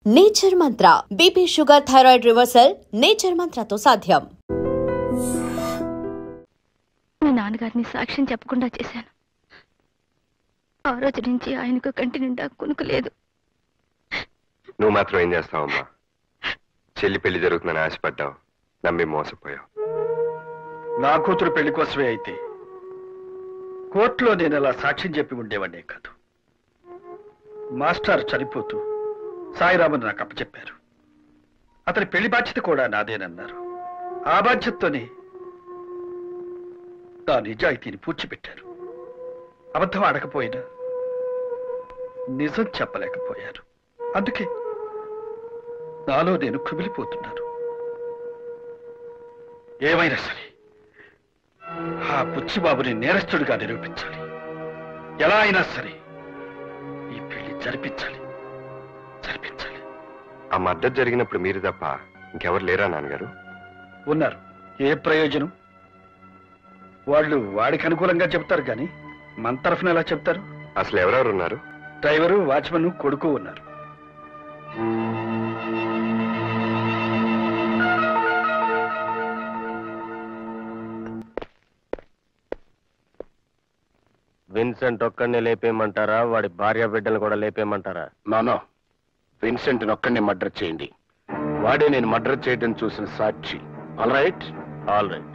Nature Mantra BP sugar thyroid reversal Nature మంత్రతో సాధ్యం. మీ నాన్నగారిని సాక్ష్యం చెప్పకుండా చేశాను. ఆ రోజు నుంచి ఆయనకు కంటి నిండా కునుకు లేదు. నువ్వు మాత్రం ఏం చేస్తావమ్మా? చెల్లి పెళ్లి జరుగుతుందని ఆశపడ్డావు, నమ్మి మోసపోయావు. నా కూతురు పెళ్లి కోసమే అయితే కోర్టులో నేను అలా సాక్ష్యం చెప్పి ఉండేవాడినే కాదు. మాస్టర్ చనిపోతూ సాయిరామన్ నాకు అప్పచెప్పారు. అతని పెళ్లి బాధ్యత కూడా నాదేనన్నారు. ఆ బాధ్యతతోనే నా నిజాయితీని పూడ్చిపెట్టారు. అబద్ధం ఆడకపోయినా నిజం చెప్పలేకపోయారు. అందుకే నాలో నేను కుమిలిపోతున్నాను. ఏమైనా సరే ఆ బుచ్చిబాబుని నేరస్తుడిగా నిరూపించాలి. ఎలా అయినా సరే ఈ పెళ్లి జరిపించాలి. ఆ మద్దతు జరిగినప్పుడు మీరు తప్ప ఇంకెవరు లేరా నాన్నగారు? ఉన్నారు. ఏ ప్రయోజనం? వాళ్ళు వాడికి అనుకూలంగా చెప్తారు కానీ మన తరఫున ఎలా చెప్తారు? అసలు ఎవరెవరు ఉన్నారు? డ్రైవరు, వాచ్మన్, కొడుకు ఉన్నారు. విన్సెంట్ ఒక్కడిని లేపేయమంటారా, వాడి భార్య బిడ్డలు కూడా లేపేయమంటారా? నానో, విన్సెంట్ ఒక్కడిని మర్డర్ చేయండి. వాడే నేను మర్డర్ చేయడం చూసిన సాక్షి. All right, all right.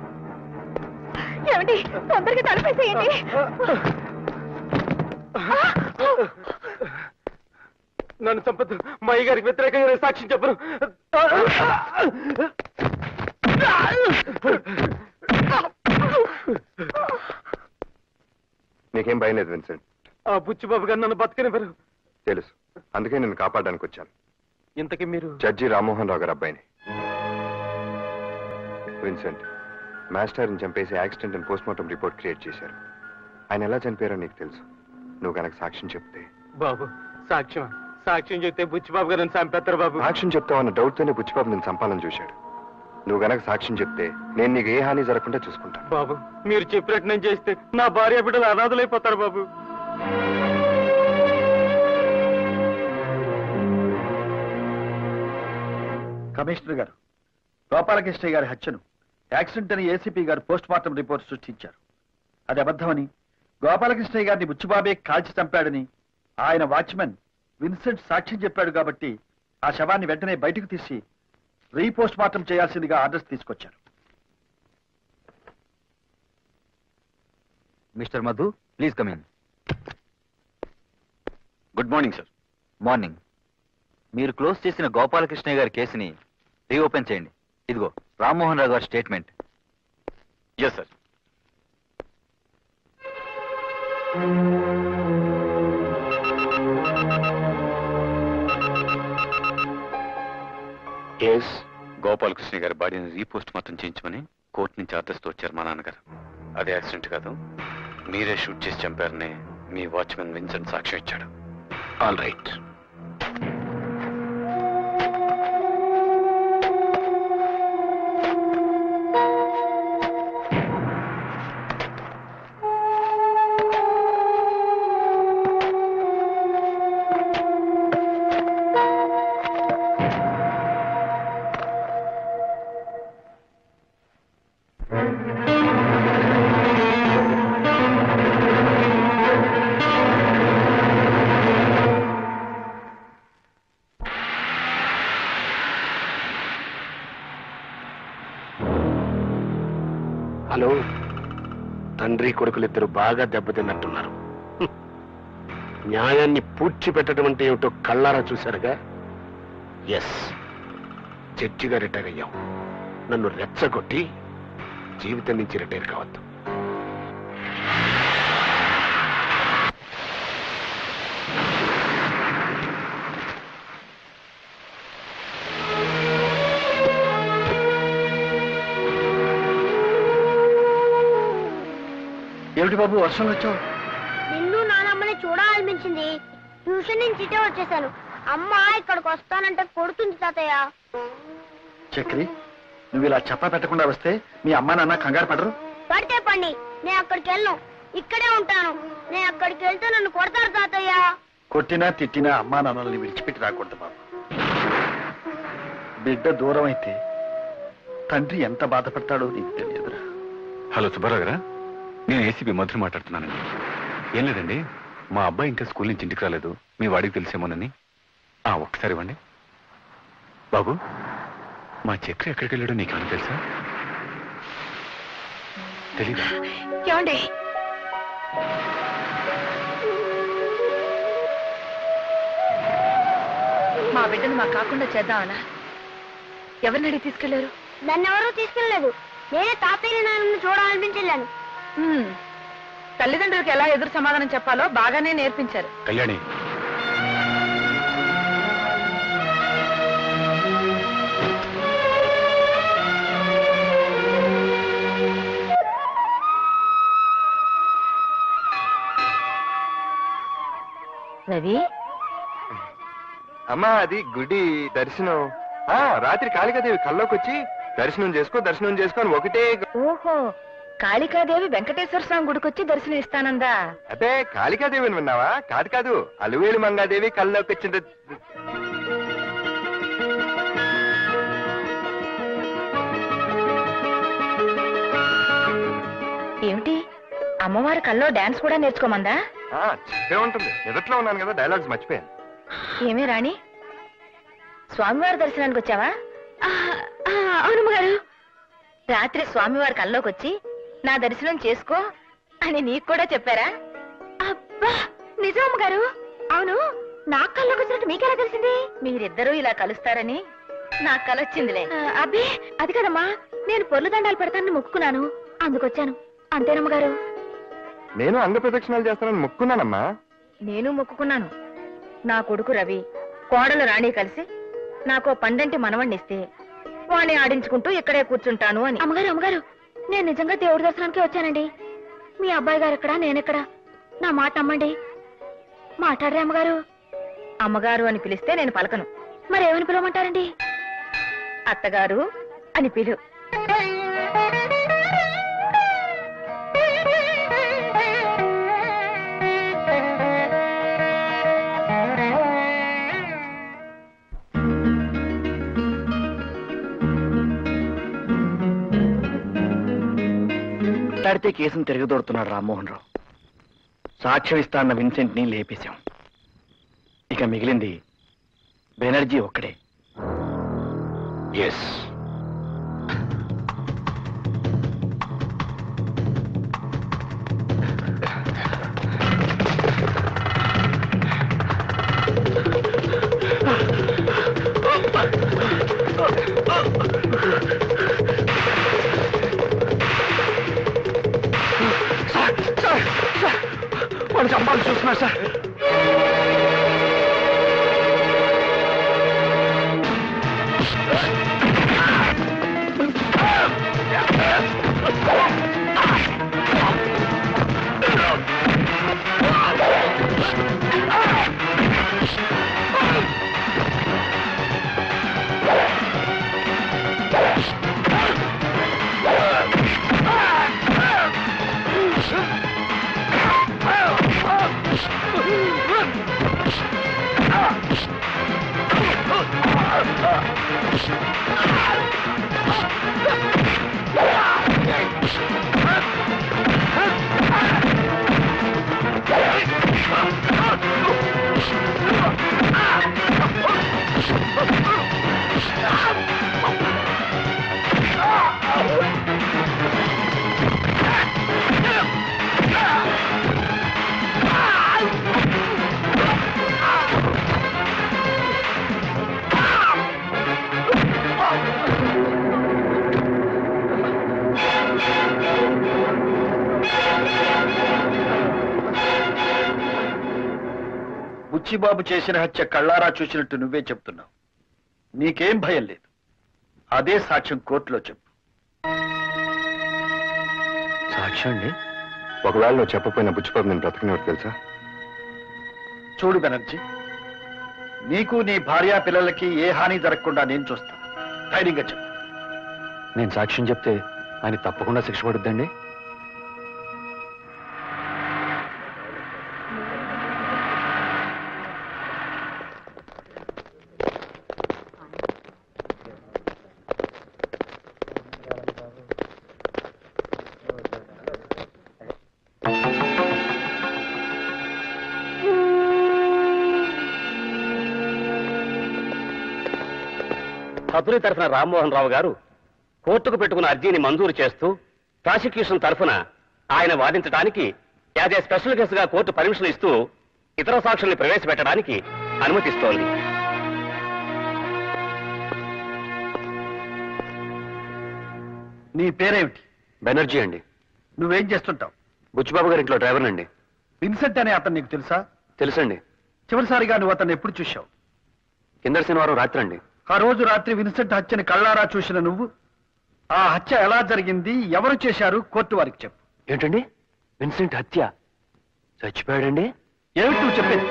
ఏమండి, తొందరగా తలపేసేయండి. నన్ను చంపద్దు. మా అయ్య గారికి వ్యతిరేకంగా సాక్ష్యం చెప్పను. నీకేం భయం లేదు విన్సెంట్? ఆ బుచ్చిబాబు గారు నన్ను బతకనివ్వరు. తెలుసు, అందుకే నేను కాపాడడానికి వచ్చాను. ఇంతకీ మీరు? జడ్జి రామ్మోహన్ రావు గారు అబ్బాయిని. విన్సెంట్, మాస్టర్ని చంపేసి యాక్సిడెంట్ అని పోస్ట్మార్టం రిపోర్ట్ క్రియేట్ చేశారు. ఆయన ఎలా చనిపోయారో నీకు తెలుసు. నువ్వు కనుక సాక్ష్యం చెప్తే. బాబు, సాక్ష్యం చెప్తే బుచ్చిబాబు గారు నన్ను చంపేస్తారు బాబు. సాక్ష్యం చెప్తావన్న డౌట్తోనే బుచ్చిబాబు నేను చంపాలని చూశాడు. నువ్వు గనక సాక్ష్యం చెప్తే నేను నీకు ఏ హాని జరగకుండా చూసుకుంటాను. బాబు, మీరు చెప్పినట్టు నేను చేస్తే నా భార్య బిడ్డలు అనాథలైపోతారు బాబు. కమిషనర్ గారు, గోపాలకృష్ణయ్య గారి హత్యను యాక్సిడెంట్ అని ఏసీపీ గారు పోస్ట్ మార్టం రిపోర్ట్ సృష్టించారు. అది అబద్ధమని, గోపాలకృష్ణయ్య గారిని బుచ్చిబాబే కాల్చి చంపాడని ఆయన వాచ్మెన్ విన్సెంట్ సాక్ష్యం చెప్పాడు. కాబట్టి ఆ శవాన్ని వెంటనే బయటకు తీసి రీపోస్ట్ మార్టం చేయాల్సిందిగా ఆర్డర్స్ తీసుకొచ్చారు. Mister Madhu, please come in. Good morning sir. Morning. మీరు క్లోజ్ చేసిన గోపాలకృష్ణయ్య గారి కేసుని రీఓపెన్ చేయండి. ఇదిగో రామ్మోహన్ రావు గారి statement. Yes sir. Yes, Gopalakrishna గారి బాడీని రీపోస్ట్ మార్టం చేయించమని కోర్టు నుంచి ఆర్డర్స్తో వచ్చారు మా నాన్నగారు. అదే యాక్సిడెంట్ కాదు, మీరే షూట్ చేసి చంపారని మీ వాచ్మెన్ విన్సెంట్ సాక్ష్యం ఇచ్చాడు. All right. హలో, తండ్రి కొడుకులిద్దరు బాగా దెబ్బతిన్నట్టున్నారు. న్యాయాన్ని పూడ్చిపెట్టడం అంటే ఏమిటో కళ్ళారా చూశారుగా. ఎస్, జడ్జిగా రిటైర్ అయ్యాం. నన్ను రెచ్చగొట్టి జీవితం నుంచి రిటైర్ కావద్దు. ఏమిటి బాబు వర్షం వచ్చావు? నిన్ను నానమ్మని చూడాలనిపించింది. ట్యూషన్ నుంచి ఇటే వచ్చేసాను. అమ్మ ఇక్కడికి వస్తానంటే కొడుతుంది తాతయ్య. చక్రి, నువ్వు ఇలా చెప్పా పెట్టకుండా వస్తే మీ అమ్మా నాన్న కంగారు పడరు? పడితే పండి, నేను అక్కడికి వెళ్ళను, ఇక్కడే ఉంటాను. నేను అక్కడికి వెళ్తే నన్ను కొడతారు తాతయ్య. కొట్టినా తిట్టినా అమ్మా నాన్నల్ని విడిచిపెట్టి రాకూడదు బాబు. బిడ్డ దూరం అయితే తండ్రి ఎంత బాధపడతాడో నీకు తెలియదురా. హలో సుబ్బారావు గారా, నేను ఏసీపీ మధురు మాట్లాడుతున్నానండి. ఏం లేదండి, మా అబ్బాయి ఇంకా స్కూల్ నుంచి ఇంటికి రాలేదు, మీ వాడికి తెలిసేమోనని. ఒక్కసారి ఇవ్వండి. బాబు, మా చక్రి ఎక్కడికి వెళ్ళాడో నీకేమైనా తెలుసా? తెలీదా? ఏమండి, మా బిడ్డను మాకు కాకుండా చేద్దామనా? ఎవరిని అడిగి తీసుకెళ్లారు? నన్ను ఎవరూ తీసుకెళ్ళలేదు. నేనే తాతయ్య నాన్న చూడాలనిపించలేను. తల్లిదండ్రులకు ఎలా ఎదురు సమాధానం చెప్పాలో బాగానే నేర్పించారు. కళ్యాణి, రవి, అమ్మా అది గుడి దర్శనం. రాత్రి కాళికాదేవి కల్లోకి వచ్చి దర్శనం చేసుకో అని ఒకటే. ఓహో, కాళికాదేవి వెంకటేశ్వర స్వామి గుడికొచ్చి దర్శనం ఇస్తానందా? అదే కాళికాదేవిని విన్నావా? కాదు, అలువేలు మంగాదేవి కల్లోకి వచ్చింది. ఏమిటి, అమ్మవారి కల్లో డాన్స్ కూడా నేర్చుకోమందా? చెప్పే ఉంటుంది. ఎదుట్లో ఉన్నాను కదా, డైలాగ్స్ మర్చిపోయాను. ఏమే రాణి, స్వామివారి దర్శనానికి వచ్చావా? అవునమ్మ గారు. రాత్రి స్వామివారి కల్లోకి వచ్చి నా దర్శనం చేసుకో అని నీకు కూడా చెప్పారా? అబ్బా, నిజం గారు. అవును, నా కల్లోకి వచ్చినట్టు మీకెలా తెలిసింది? మీరిద్దరూ ఇలా కలుస్తారని నాకు కలొచ్చిందిలే. అబ్బే, అది కదమ్మా, నేను పొర్లు దండాలు పెడతానని మొక్కుకున్నాను, అందుకొచ్చాను. అంతేనమ్మ గారు. నేను అంగ ప్రదక్షిణాలు చేస్తానని మొక్కున్నానమ్మా. నేను మొక్కుకున్నాను. నా కొడుకు రవి, కోడలు రాణి కలిసి నాకు పండంటి మనవణ్ణిస్తే వాణ్ణి ఆడించుకుంటూ ఇక్కడే కూర్చుంటాను అని. అమ్మగారు, నేను నిజంగా దేవుడి దర్శనానికి వచ్చానండి. మీ అబ్బాయి గారు ఎక్కడా, నేనెక్కడా? నా మాట నమ్మండి. మాట్లాడరే అమ్మగారు. అమ్మగారు అని పిలిస్తే నేను పలకను. మరేమని పిలవమంటారండి? అత్తగారు అని పిలు. మాట్లాడితే కేసును తిరగదోడుతున్నాడు రామ్మోహన్ రావు. సాక్ష్యం ఇస్తా అన్న విన్సెంట్ ని లేపేశాం. ఇక మిగిలింది బెనర్జీ ఒక్కడే. ఎస్, వాడు చంపాలని చూస్తున్నారు సార్. బుచ్చిబాబు చేసిన హత్య కళ్ళారా చూసినట్టు నువ్వే చెప్తున్నావు. నీకేం భయం లేదు. అదే సాక్ష్యం కోర్టులో చెప్పు. సాక్ష్యం అండి? ఒకవేళ నువ్వు చెప్పపోయిన బుచ్చిబాబు నేను బ్రతకనివాడు తెలుసా? చూడు బెనర్జీ, నీకు నీ భార్యా పిల్లలకి ఏ హాని జరగకుండా నేను చూస్తాను. ధైర్యంగా చెప్పు. నేను సాక్ష్యం చెప్తే ఆయన తప్పకుండా శిక్ష పడుద్దండి. అతని తరఫున రామ్మోహన్ రావు గారు కోర్టుకు పెట్టుకున్న అర్జీని మంజూరు చేస్తూ ప్రాసిక్యూషన్ తరఫున ఆయన వాదించడానికి యాజ్ ఏ స్పెషల్ కేసుగా కోర్టు పర్మిషన్ ఇస్తూ ఇతర సాక్షుల్ని ప్రవేశపెట్టడానికి అనుమతిస్తోంది. నీ పేరేమిటి? బెనర్జీ అండి. నువ్వేం చేస్తుంటావు? బుచ్చిబాబు గారి ఇంట్లో డ్రైవర్ అండి. విన్సెంట్ అనే అతను నీకు తెలుసా? తెలుసండి. చివరిసారిగా నువ్వు అతన్ని ఎప్పుడు చూశావు? కిందటి శనివారం రాత్రి అండి. ఆ రోజు రాత్రి విన్సెంట్ హత్యని కళ్ళారా చూసిన నువ్వు ఆ హత్య ఎలా జరిగింది, ఎవరు చేశారు, కోర్టు వారికి చెప్పు. ఏంటండి? విన్సెంట్ హత్య? చచ్చిపోయాడండి? ఏమిటి నువ్వు చెప్పేది?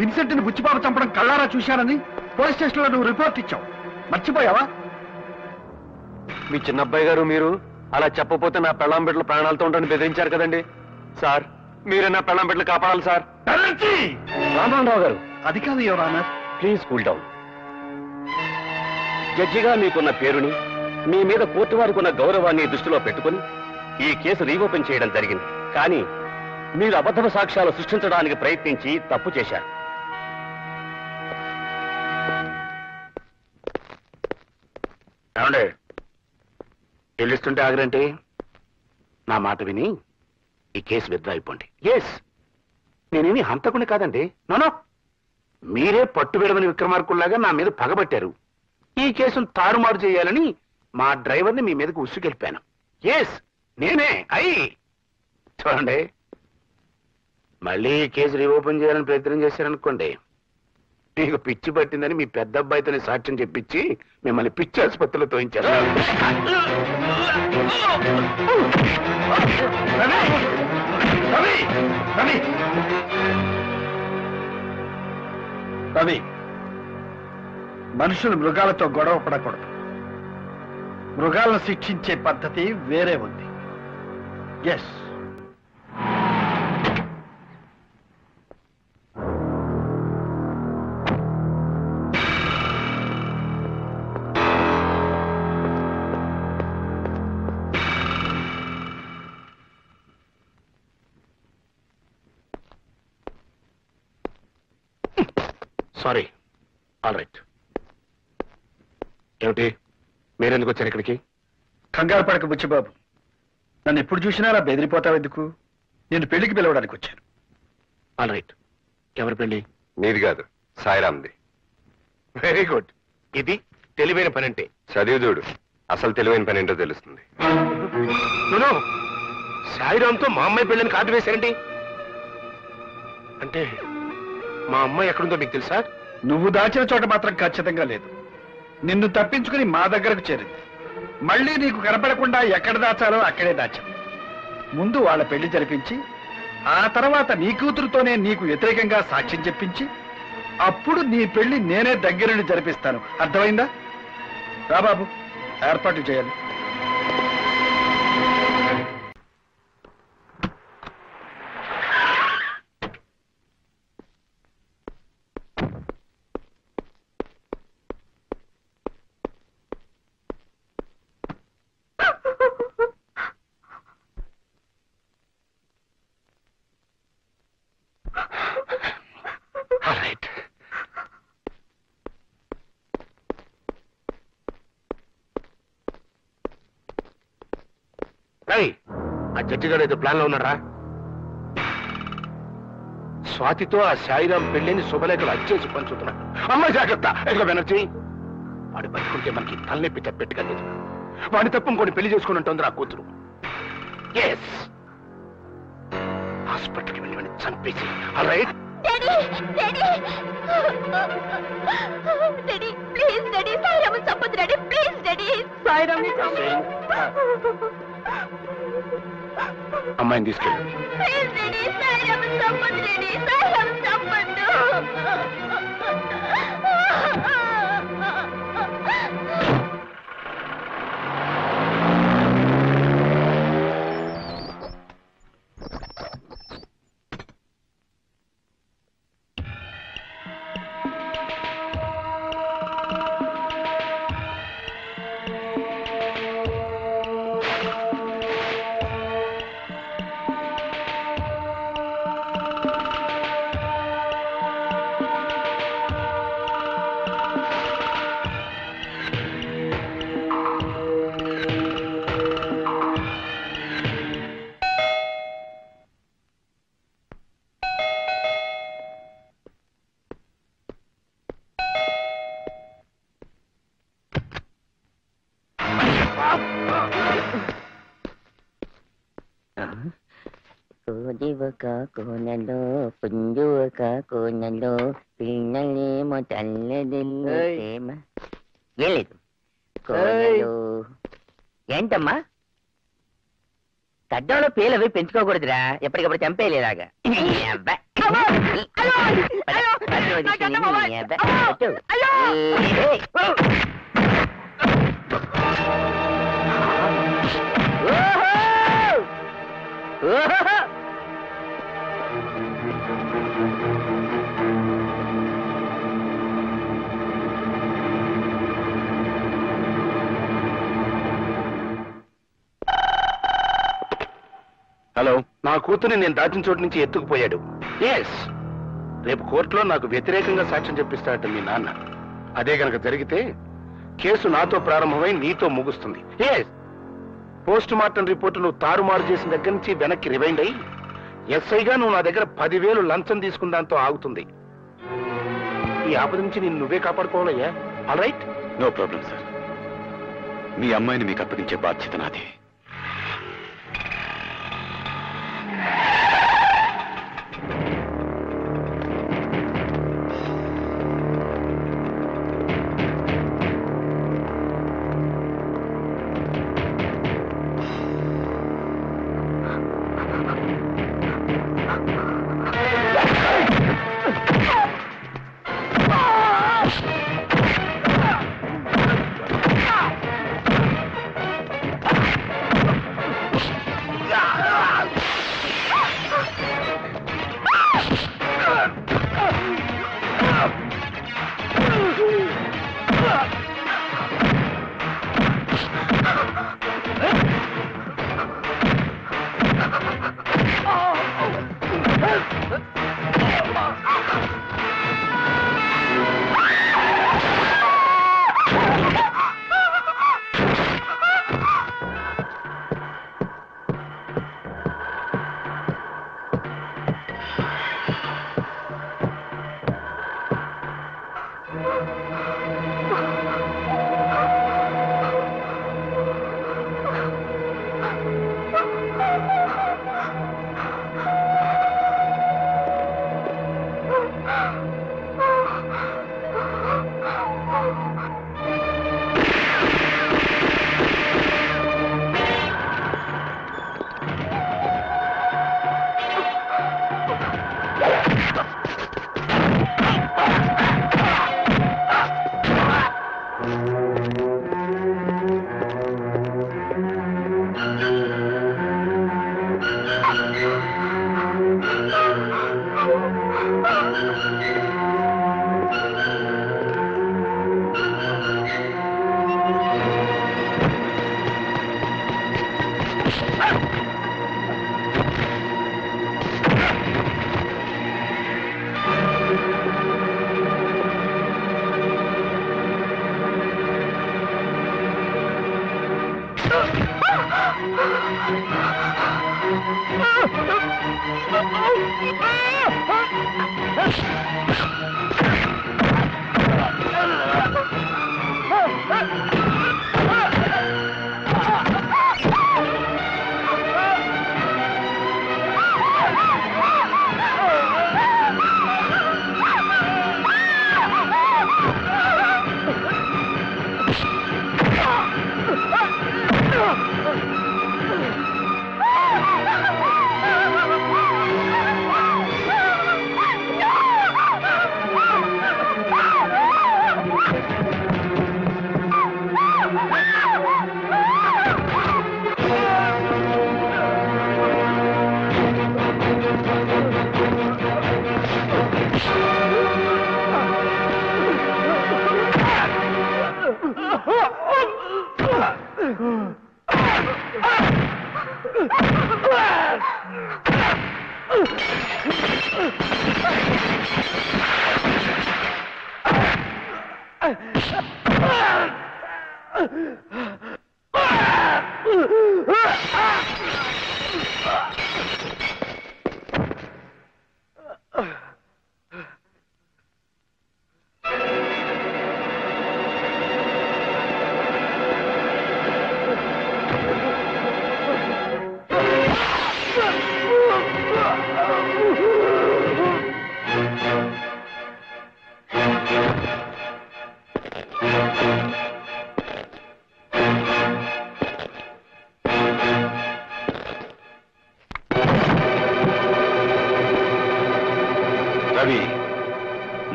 విన్సెంట్ ని బుచ్చిబాబు చంపడం కళ్ళారా చూశానని పోలీస్ స్టేషన్ లో నువ్వు రిపోర్ట్ ఇచ్చావు, మర్చిపోయావా? మీ చిన్న అబ్బాయి గారు మీరు అలా చెప్పపోతే నా పెళ్ళాం బిడ్డలు ప్రాణాలతో ఉంటాను బెదిరించారు కదండి. సార్ మీరే నా పెళ్ళాం బిడ్డలు కాపాడాలి సార్. రామ్మోహన్ రావు గారు, అది కాదు your honour. Please cool down. జడ్జిగా మీకున్న పేరుని, మీ మీద కోర్టు వారికి ఉన్న గౌరవాన్ని దృష్టిలో పెట్టుకుని ఈ కేసు రీఓపెన్ చేయడం జరిగింది. కానీ మీరు అబద్ధ సాక్ష్యాలు సృష్టించడానికి ప్రయత్నించి తప్పు చేశారు. ఏమండే వెళ్ళిస్తుంటే ఆగరంటే? నా మాట విని ఈ కేసు విత్డ్రా అయిపోండి. ఎస్, నేనేమి హంతకుని కాదండి. నోనో, మీరే పట్టు విడవని విక్రమార్కుల్లాగా నా మీద పగబట్టారు. ఈ కేసును తారుమారు చేయాలని మా డ్రైవర్ని మీ మీదకు ఉసుకెళ్ళిపాను. ఎస్, నేనే. చూడండి, మళ్ళీ ఈ కేసు రీఓపెన్ చేయాలని ప్రయత్నం చేశారనుకోండి, మీకు పిచ్చి పట్టిందని మీ పెద్ద అబ్బాయితోనే సాక్ష్యం చెప్పించి మిమ్మల్ని పిచ్చి ఆసుపత్రిలో తోయించారు. రవి, మనుషులు మృగాలతో గొడవ పడకూడదు. మృగాలను శిక్షించే పద్ధతి వేరే ఉంది. Yes, sorry. All right. ఏమిటి, మీరెందుకు వచ్చారు ఇక్కడికి? కంగారు పడక బుచ్చిబాబు, నన్ను ఎప్పుడు చూసినా అలా బెదిరిపోతావు ఎందుకు? నేను పెళ్లికి పిలవడానికి వచ్చాను. All right. ఎవరి పెళ్లి? నీది కాదు, సాయిరామ్ది. Very good. ఇది తెలివైన పని అంటే. చదివి చూడు, అసలు తెలివైన పని ఏంటో తెలుస్తుంది. సాయిరామ్తో మా అమ్మాయి పెళ్ళని కార్డు వేశారండి. అంటే మా అమ్మాయి ఎక్కడుందో మీకు తెలుసా? నువ్వు దాచిన చోట మాత్రం ఖచ్చితంగా లేదు. నిన్ను తప్పించుకుని మా దగ్గరకు చేరింది. మళ్ళీ నీకు కనపడకుండా ఎక్కడ దాచాలో అక్కడే దాచాం. ముందు వాళ్ళ పెళ్లి జరిపించి, ఆ తర్వాత నీ కూతురుతోనే నీకు వ్యతిరేకంగా సాక్ష్యం చెప్పించి, అప్పుడు నీ పెళ్లి నేనే దగ్గరుండి జరిపిస్తాను. అర్థమైందా? రా బాబు, ఏర్పాట్లు చేయాలి. ఆ జడ్జి గారు ఏదో ప్లాన్ లో ఉన్నారా? స్వాతితో ఆ సాయిరాం పెళ్లిని శుభలేఖలు అచ్చేసి పంచుతున్నాడు. అమ్మాయి జాగ్రత్త. ఎదుగు బెనర్జీ, వాడు బతుకుంటే మనకి తలనొప్పి తప్పెట్టుగా లేదు. వాడిని తప్ప ఇంకొని పెళ్లి చేసుకుని ఉంటుంది ఆ కూతురు. ఎస్, హాస్పిటల్కి వెళ్ళి వాడిని చంపేసి. All right. Please daddy, Sairam చంపొద్దు డాడీ, ప్లీజ్ డాడీ. సాయిరామ్ అమ్మాయిని తీసుకెళ్ళి. ప్లీజ్ డాడీ, సాయిరామ్ చంపొద్దు డాడీ, సాయిరామ్ చంపొద్దు. సూదివక కోనలో పుంజువక కోనలో పిల్లలేమో తల్లదిల్లు ప్రేమ ఏం లేదు కోనలో. ఏంటమ్మా గడ్డంలో పేలవి పెంచుకోకూడదురా, ఎప్పటికప్పుడు చంపేలేలాగా. హలో, నా కూతుర్ని నేను దాచిన చోటు నుంచి ఎత్తుకుపోయాడు. ఎస్, రేపు కోర్టులో నాకు వ్యతిరేకంగా సాక్ష్యం చెప్పిస్తాడట మీ నాన్న. అదే గనక జరిగితే కేసు నాతో ప్రారంభమై నీతో ముగుస్తుంది. ఎస్, పోస్ట్ మార్టం రిపోర్టు నువ్వు తారుమారు చేసిన దగ్గర నుంచి వెనక్కి రివైండ్ అయ్యి ఎస్ఐగా నువ్వు నా దగ్గర 10,000 లంచం తీసుకున్న దాంతో ఆగుతుంది. ఈ ఆపద నుంచి నేను నువ్వే కాపాడుకోవాలయ్యా. All right? No problem sir. మీ అమ్మాయిని మీకు అప్పగించే బాధ్యత నాది. రవి,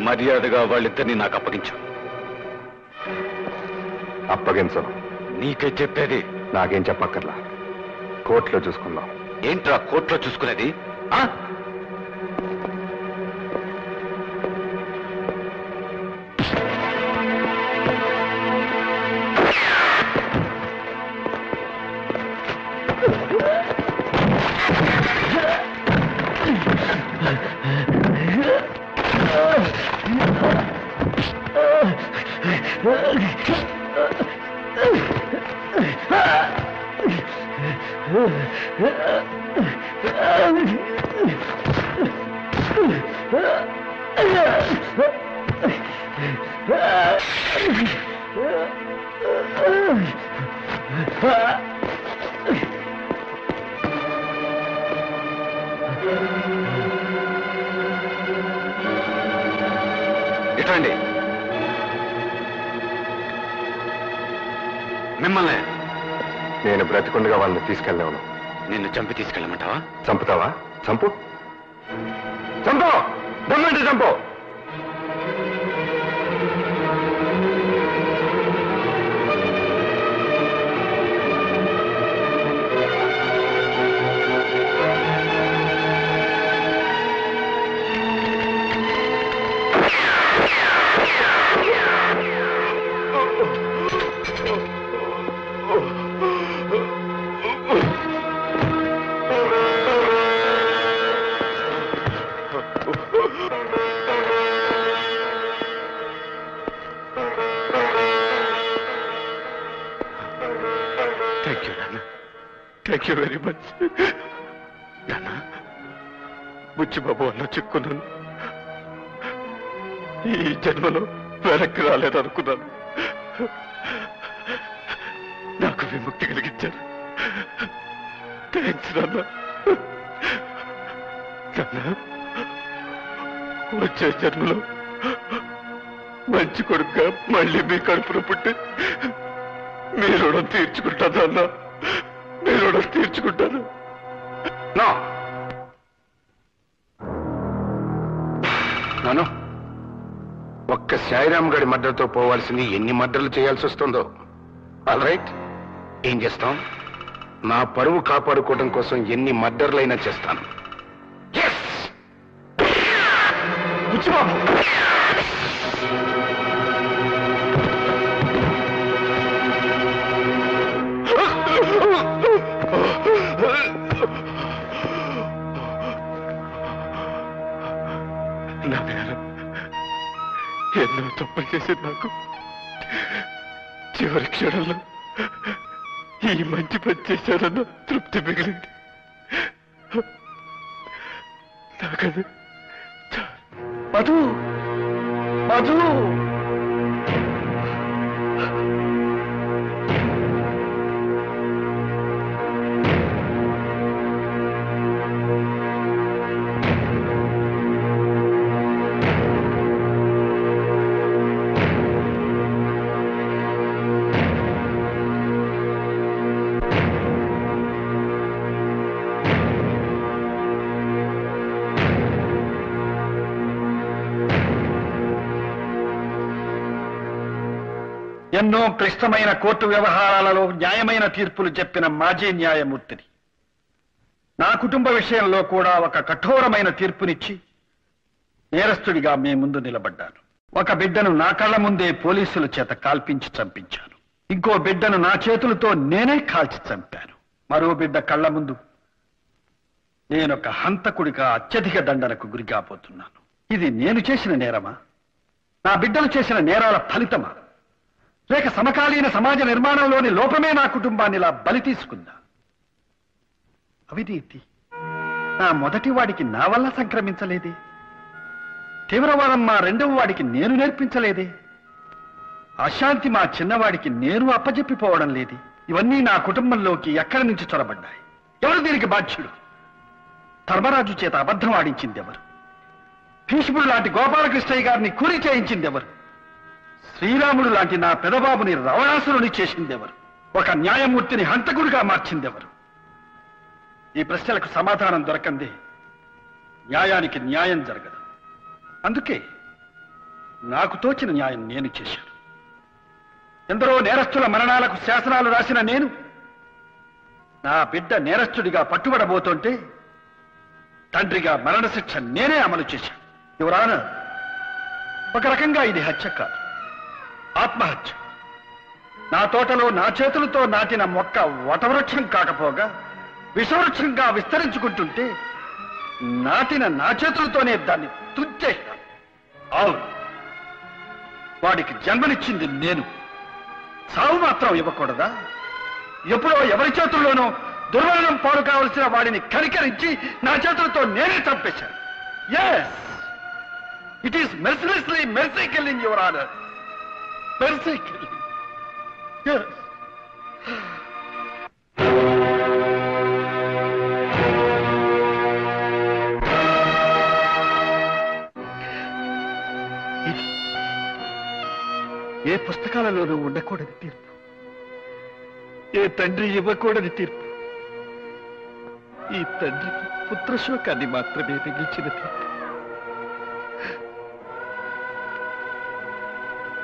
మర్యాదగా వాళ్ళిద్దరిని నాకు అప్పగించు. అప్పగించను. నీకే చెప్పేది. నాకేం చెప్పక్కర్లా, కోర్టులో చూసుకుందాం. ఏంట్రా కోర్టులో చూసుకునేది? ఎటండి మిమ్మల్ని? నేను బ్రతికుండగా వాళ్ళని తీసుకెళ్ళలేను. నిన్ను చంపి తీసుకెళ్ళమంటావా? చంపుతావా? చంపు, చంపు, దమ్మంటే చంపు. థ్యాంక్ యూ వెరీ మచ్ నాన్న. బుచ్చిబాబు వల్ల చిక్కున్నాను. ఈ జన్మలో వెనక్కి రాలేదనుకున్నాను. నాకు విముక్తి కలిగించారు. థ్యాంక్స్ నాన్న. వచ్చే జన్మలో మంచి కొడుకుగా మళ్ళీ మీ కడుపున పుట్టి మీ రుణం తీర్చుకుంటాను అన్నా. మీ రుణం తీర్చుకుంటాను. నాను, ఒక్క సాయిరామ్ గడి మర్డర్తో పోవాల్సింది ఎన్ని మర్డర్లు చేయాల్సి వస్తుందో. ఆల్ రైట్, ఏం చేస్తాం? నా పరువు కాపాడుకోవడం కోసం ఎన్ని మర్డర్లైనా చేస్తాను. బుచ్చిబాబు, ఎన్నో తప్పులు చేసేది నాకు. చివరి క్షణంలో ఈ మంచి పని చేశానన్న తృప్తి మిగిలింది. నాకది మధు, మధు, ఎన్నో క్లిష్టమైన కోర్టు వ్యవహారాలలో న్యాయమైన తీర్పులు చెప్పిన మాజీ న్యాయమూర్తిని. నా కుటుంబ విషయంలో కూడా ఒక కఠోరమైన తీర్పునిచ్చి నేరస్తుడిగా మీ ముందు నిలబడ్డాను. ఒక బిడ్డను నా కళ్ళ ముందే పోలీసుల చేత కాల్పించి చంపించాను. ఇంకో బిడ్డను నా చేతులతో నేనే కాల్చి చంపాను. మరో బిడ్డ కళ్ళ ముందు నేనొక హంతకుడిగా అత్యధిక దండనకు గురి కాబోతున్నాను. ఇది నేను చేసిన నేరమా? నా బిడ్డలు చేసిన నేరాల ఫలితమా? లేక సమకాలీన సమాజ నిర్మాణంలోని లోపమే నా కుటుంబాన్ని ఇలా బలి తీసుకుందా? అవినీతి నా మొదటి వాడికి నా వల్ల సంక్రమించలేదే. తీవ్రవాదం మా రెండవ వాడికి నేను నేర్పించలేదే. అశాంతి మా చిన్నవాడికి నేను అప్పజెప్పిపోవడం లేదే. ఇవన్నీ నా కుటుంబంలోకి ఎక్కడి నుంచి చొరబడ్డాయి? ఎవరు దీనికి బాధ్యుడు? ధర్మరాజు చేత అబద్ధం ఆడించింది ఎవరు? భీష్ముడు లాంటి గోపాలకృష్ణయ్య గారిని కూలి చేయించింది ఎవరు? శ్రీరాముడు లాంటి నా పెదబాబుని రావణాసురుని చేసిందెవరు? ఒక న్యాయమూర్తిని హంతకుడిగా మార్చిందెవరు? ఈ ప్రశ్నలకు సమాధానం దొరకంది న్యాయానికి న్యాయం జరగదు. అందుకే నాకు తోచిన న్యాయం నేను చేశాను. ఎందరో నేరస్తుల మరణాలకు శాసనాలు రాసిన నేను నా బిడ్డ నేరస్తుడిగా పట్టుబడబోతుంటే తండ్రిగా మరణశిక్ష నేనే అమలు చేశాను. యువరాన, ఒక రకంగా ఇది హత్య కాదు, ఆత్మహత్య. నా తోటలో నా చేతులతో నాటిన మొక్క వటవృక్షం కాకపోగా విషవృక్షంగా విస్తరించుకుంటుంటే నాటిన నా చేతులతోనే దాన్ని తుంచేశాను. అవును, వాడికి జన్మనిచ్చింది నేను. సావు మాత్రం ఇవ్వకూడదా? ఎప్పుడో ఎవరి చేతుల్లోనో దుర్మరణం పాలు కావలసిన వాడిని కనికరించి నా చేతులతో నేనే చంపేశాను. Yes, it is mercilessly mercy killing, your honour. Mercy killing. Yes. ఏ పుస్తకాలలోనూ ఉండకూడని తీర్పు, ఏ తండ్రి ఇవ్వకూడని తీర్పు, ఈ తండ్రికి పుత్రశోకాన్ని మాత్రమే మిగిల్చిన తీర్పు.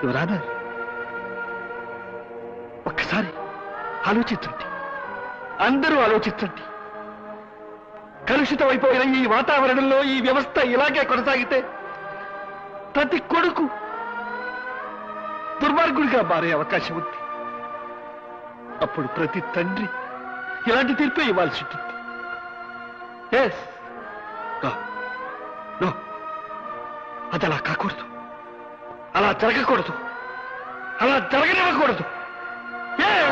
యువరానా, ఒక్కసారి ఆలోచించండి, అందరూ ఆలోచించండి. కలుషితమైపోయిన ఈ వాతావరణంలో ఈ వ్యవస్థ ఇలాగే కొనసాగితే ప్రతి కొడుకు దుర్మార్గుడిగా మారే అవకాశం ఉంది. అప్పుడు ప్రతి తండ్రి ఇలాంటి తీర్పే ఇవ్వాల్సి ఉంటుంది. ఎస్, నో, అది అలా కాకూడదు, అలా జరగకూడదు, అలా జరగనివ్వకూడదు. Yes,